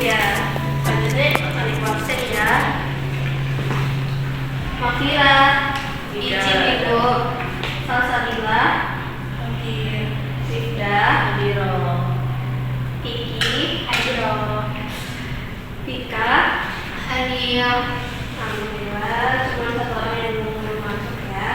Ya, selanjutnya balik absen ya. Mafira, Ici, Ibu, Salsabila, Sifda, Adiro, Kiki, Adiro, Vika, Hadir. Alhamdulillah, cuma satu orang yang belum masuk ya.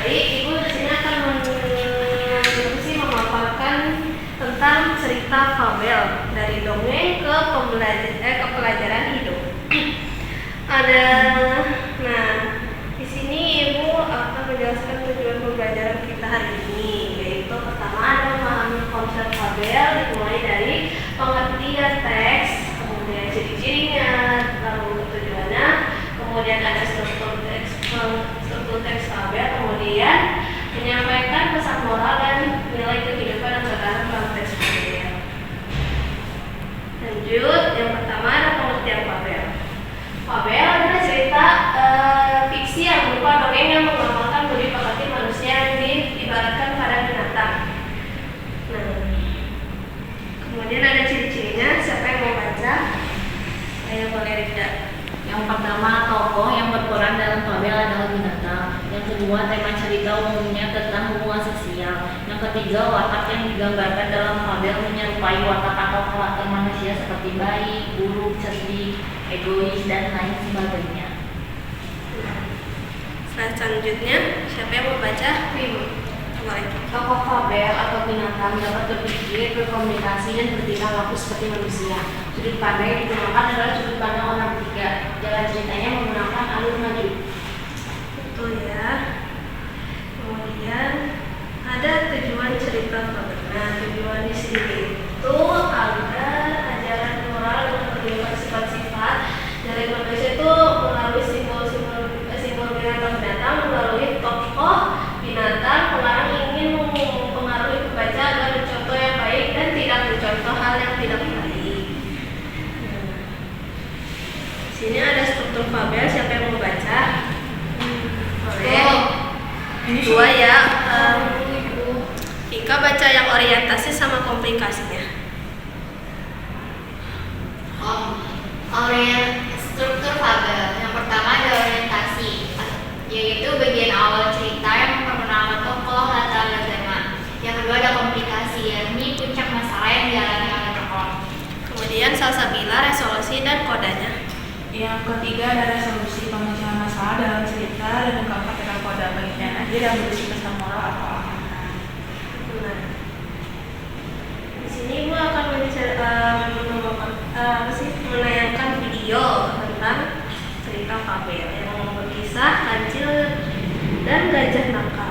Baik, Ibu di sini akan memaparkan tentang cerita fabel dari dongeng ke pelajaran hidup. Di sini Ibu akan menjelaskan tujuan pembelajaran kita hari ini, yaitu pertama ada memahami konsep fabel dimulai dari pengertian teks, kemudian ciri-cirinya, lalu tujuannya, kemudian ada struktur teks fabel, kemudian menyampaikan pesan moral dan nilai kehidupan yang terkandung dalam teks fabel. Lanjut, yang pertama ada pengertian fabel. Fabel adalah cerita fiksi yang berupa dongeng yang menggambarkan budi pekerti manusia yang diibaratkan pada binatang. Kemudian ada ciri-cirinya. Siapa yang mau baca? Saya boleh Rida. Yang pertama, tokoh yang berperan dalam fabel adalah binatang. Yang kedua, tema cerita umumnya tentang hubungan sosial. Yang ketiga, watak yang digambarkan dalam fabel menyerupai watak atau karakter manusia seperti baik, buruk, cerdik, egois, dan lain sebagainya. Selanjutnya, siapa yang mau baca? Ibu. Tokoh fabel atau binatang dapat berpikir, berkomunikasi, dan bertingkah laku seperti manusia. Sudut pandang yang digunakan adalah sudut pandang orang ketiga. Jalan ceritanya menggunakan alur maju. Betul ya. Kemudian ada tujuan cerita fabel. Tujuan di sini itu agar ajaran moral dan perbedaan sifat-sifat dari manusia itu melalui simbol binatang melalui tokoh binatang pengarang ingin mempengaruhi pembaca agar mencontoh yang baik dan tidak mencontoh hal yang tidak baik. Di sini ada struktur fabel. Siapa yang mau baca? Boleh. Dua ya. Ika baca yang orientasi sama komplikasinya. Struktur fabel. Yang pertama ada orientasi, yaitu bagian awal cerita yang memperkenalkan tokoh, latar, dan tema. Yang kedua ada komplikasi, yakni puncak masalah yang dialami oleh tokoh. Kemudian salsabila, resolusi dan kodanya. Yang ketiga ada resolusi pemecahan masalah dalam cerita dan ungkapan dengan kode bagian akhir yang berisi pesan moral atau amanah. Di sini Ibu akan menayangkan video tentang cerita fabel yang berkisah kancil dan gajah nakal.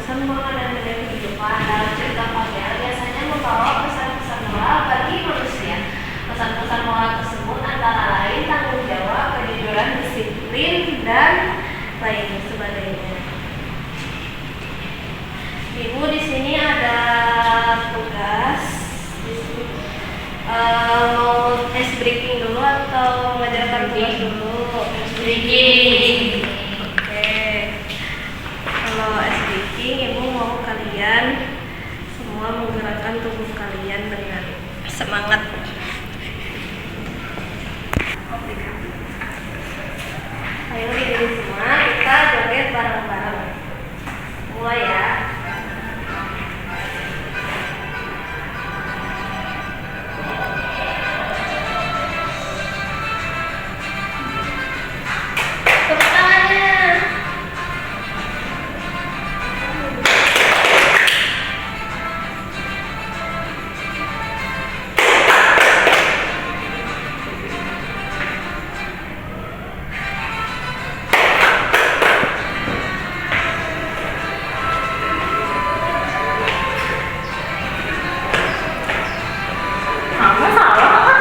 pesan moral dan nilai kehidupan. Dalam cerita fabel biasanya membawa pesan-pesan moral bagi manusia. Pesan-pesan moral tersebut antara lain tanggung jawab, kejujuran, disiplin, dan lain sebagainya. Ibu di sini ada tugas. Mau ice breaking dulu atau mengajarkan tugas dulu? Ice breaking. Oke. Kalau ice breaking, ibu mau kalian semua menggerakkan tubuh kalian dengan semangat. Ayo diri semua, kita joget bareng-bareng. Mulai ya. Tepuk tangannya. Kamu salah kan?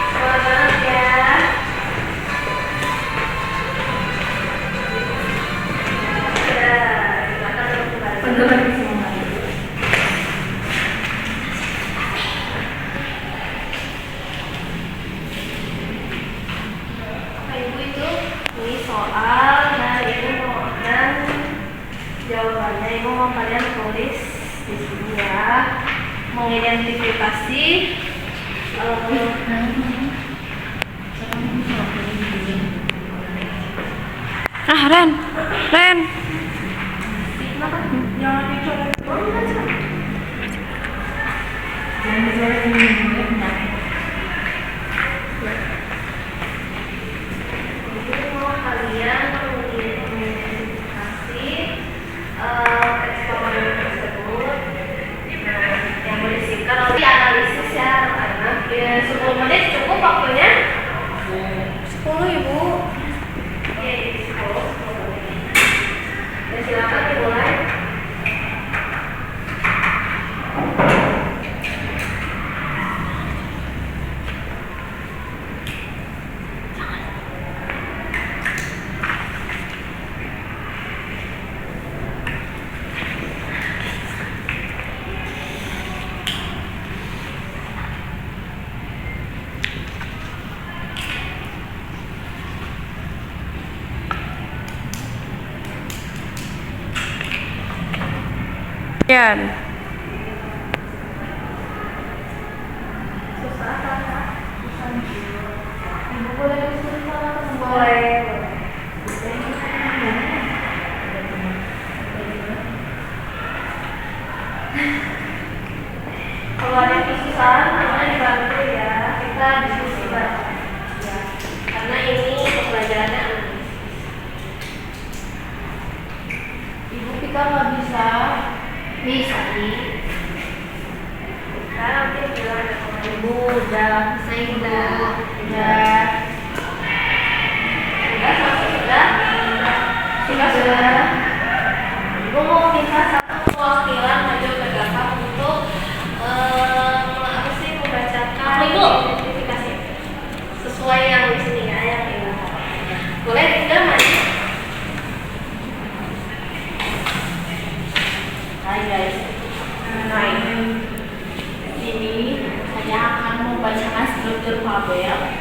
Semangat ya. Ya, silakan duduk kembali. Bener lagi semangat. Ibu itu ini soal dan ibu mau dan jawabannya ibu mau kalian tulis di sini ya. Mengidentifikasi Ren. jangan dicoret. Ibu mau kalian mengidentifikasi teks pemahaman tersebut yang berisikan oleh analisis ya anak-anak. Ya, 10 menit cukup waktunya? 10 ibu. Oke, 10 menit. Ya, silakan dimulai. Yan. Susah kan? Ibu boleh disuruh salah? Boleh. Kalau ada yang kesusahan, namanya dibantu ya. Kita diskusi bareng. Ya. Karena ini pembelajarannya analisis. Ibu kita nggak bisa. Bisa nih. Sekarang nanti bilang ada sama ibu udah. Saya udah. Sudah. Sudah. Ibu mau minta satu perwakilan maju ke belakang untuk apa sih membacakan Ibu. identifikasi sesuai yang di sini ya, yang ini. Boleh tidak maju? Hai guys. Hai. Ini saya akan membacakan struktur fabel.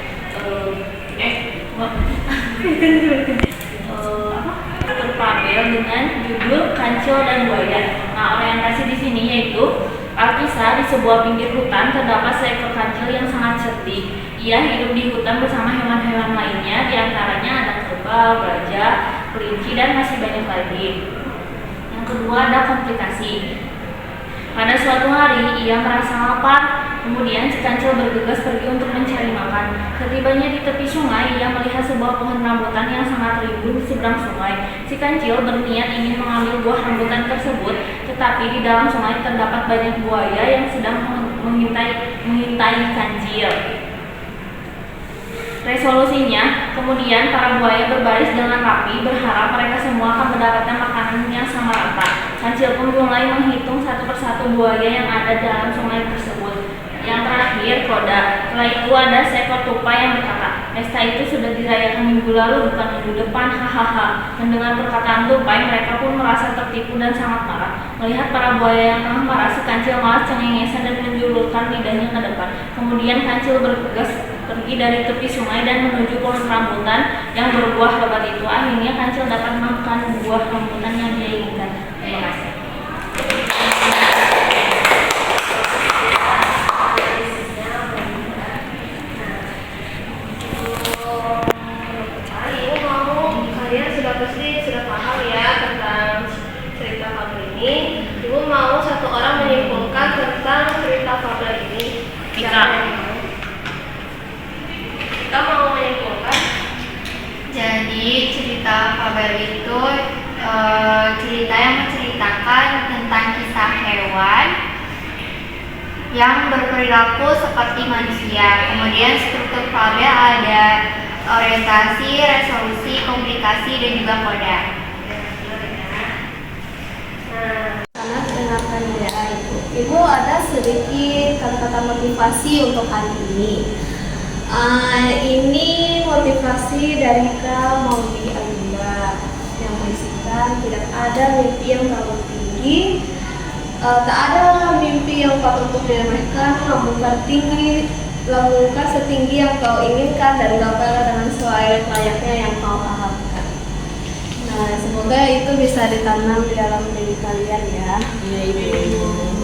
Struktur fabel dengan judul Kancil dan Buaya. Nah, orientasi di sini yaitu Alkisah, di sebuah pinggir hutan terdapat seekor kancil yang sangat cerdik. Ia hidup di hutan bersama hewan-hewan lainnya, diantaranya ada kerbau, gajah, kelinci, dan masih banyak lagi. Yang kedua ada komplikasi. Pada suatu hari ia merasa lapar, kemudian si kancil bergegas pergi untuk mencari makan. Ketibanya di tepi sungai, ia melihat sebuah pohon rambutan yang sangat rimbun di seberang sungai. Si kancil berniat ingin mengambil buah rambutan tersebut, tetapi di dalam sungai terdapat banyak buaya yang sedang mengintai kancil. Resolusinya, kemudian para buaya berbaris dengan rapi, berharap mereka semua akan mendapatkan makanan yang sama rata. Kancil pun mulai menghitung satu persatu buaya yang ada dalam sungai tersebut. Yang terakhir, koda. Setelah itu ada seekor tupai yang berkata, "Pesta itu sudah dirayakan minggu lalu, bukan minggu depan, hahaha." Mendengar perkataan tupai, mereka pun merasa tertipu dan sangat marah. Melihat para buaya yang tengah marah, si Kancil malah cengengesan dan menjulurkan lidahnya ke depan. Kemudian Kancil bergegas pergi dari tepi sungai dan menuju pohon rambutan yang berbuah lebat itu. Akhirnya Kancil dapat makan buah rambutan yang dia inginkan. Terima kasih. Kalian sudah pasti sudah paham ya tentang cerita fabel ini. Ibu mau satu orang menyimpulkan tentang cerita fabel ini. Tika. Kita mau menyimpulkan. Jadi cerita fabel itu cerita yang menceritakan tentang kisah hewan yang berperilaku seperti manusia. Kemudian struktur fabel ada orientasi, resolusi, komplikasi, dan juga koda. Karena dengarkan ya Ibu ada sedikit kata-kata motivasi untuk hari ini. Ini motivasi dari Kak Maudi Alinda yang berisikan tidak ada mimpi yang terlalu tinggi, tak ada mimpi yang patut untuk diremehkan, lakukan setinggi yang kau inginkan dan gapailah dengan selayaknya yang kau harapkan. Nah, semoga itu bisa ditanam di dalam diri kalian ya. Iya, Ibu.